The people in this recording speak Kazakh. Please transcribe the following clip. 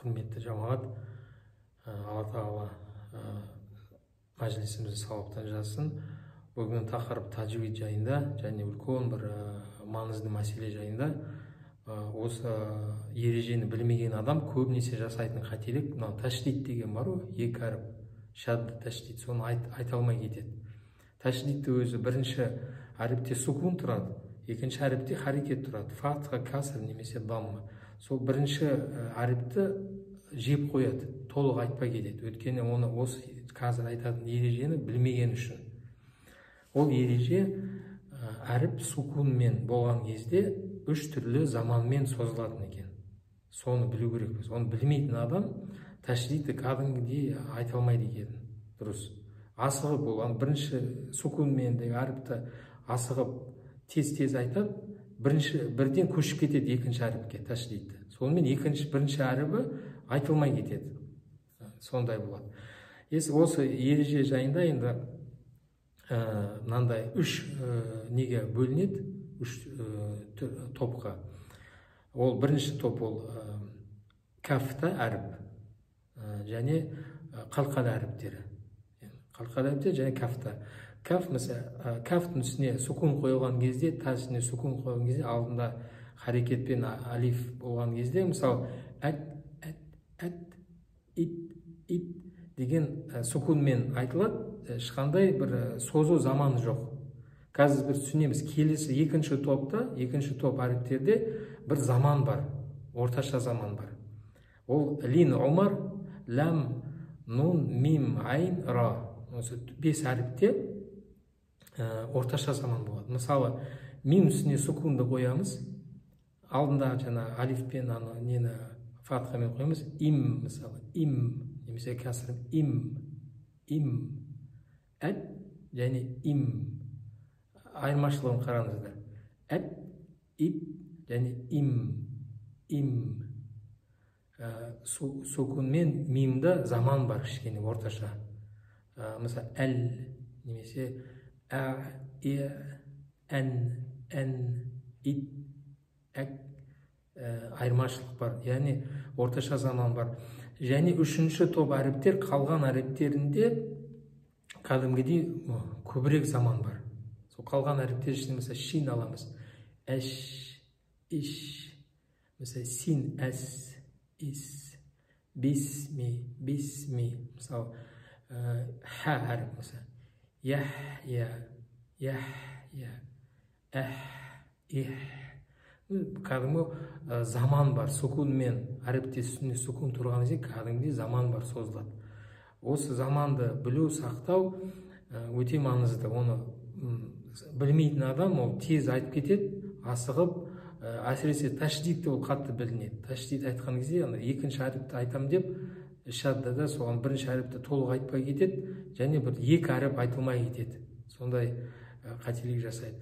Құрметті жамағат, Алла Тағала мәжілісімізді сауаптан жазсын. Бүгін тақырып таджвид жайында және үлкен бір маңызды мәселе жайында. Осы ережені білмеген адам көбінесе жасайтын қателік, мынау ташдид деген бар ғой, екі әріп, шадд ташдид, соны айта алмай кетеді. Ташдидті өзі бірінші әріпте сукун тұрады, екінші әріпте харекет тұрады, фатха, каср немесе дамма. Сол бірінші әріпті жеп қояды, толық айтпай кетеді. Өйткені оны осы қазір айтатын ережені білмеген үшін. Ол ереже әріп сукунмен болған кезде үш түрлі заманмен созылатын екен. Соны білу керекпіз. Оны білмейтін адам ташдидті кәдімгідей айта алмайды екен. Дұрыс. Асығып болған бірінші сукунмендегі әріпті асығып тез айтады, бірден көшіп кетеді екінші әріпке ташдидті. Сонымен бірінші әрібі айтылмай кетеді. Сондай болады. Осы ереже жайында енді мынандай үш неге бөлінеді, үш топқа. Ол бірінші топ ол кафта әріп және қалқалы әріптері. Қалқалы әріптер және кафта. Каф, mesela, кафтың үстіне сукун қойылған кезде, тас үстіне сукун қойылған кезде, алдында харекетпен алиф болған кезде, мысалы, ит деген сукунмен айтылады, ешқандай бір созу заманы жоқ. Қазір біз түсінеміз, келесі екінші топ әріптерде бір заман бар, орташа заман бар. Ол лин, омар, лам, нун, мим, айн, ра. Осы 5 әріпте орташа заман болады. Мысалы, мим үстіне сукунды қоямыз, алдында жаңа алифпен нені фатхамен қоямыз, им, мысалы, им, немесе кәсірім, им, әт және им. Айырмашылығын қараңыздар. Әт, ит және им. Сукунмен мимда заман бар кішкене орташа. Мысалы, әл, немесе ән, ит, әк, айырмашылық бар. Яғни орташа заман бар. Және үшінші топ әріптер, қалған әріптерінде кәдімгідей көбірек заман бар. Сол қалған әріптер ішінде mesela шин аламыз. Әш, иш, mesela син, әс, ис, бисми. Мысалы, ха әріп, mesela. Яхья, их. Кәдімгі заман бар. Сукунмен әріптес үстіне сукун тұрған кезде кәдімгідей заман бар, созылады. Осы заманды білу, сақтау өте маңызды. Оны білмейтін адам ол тез айтып кетеді, асығып, әсіресе ташдидті ол қатты білінеді. Ташдид айтқан кезде екінші әріпті айтам деп, шаддада соған бірінші әріпті толық айтпай кетеді, және бір екі әріп айтылмай кетеді. Сондай қателік жасайды.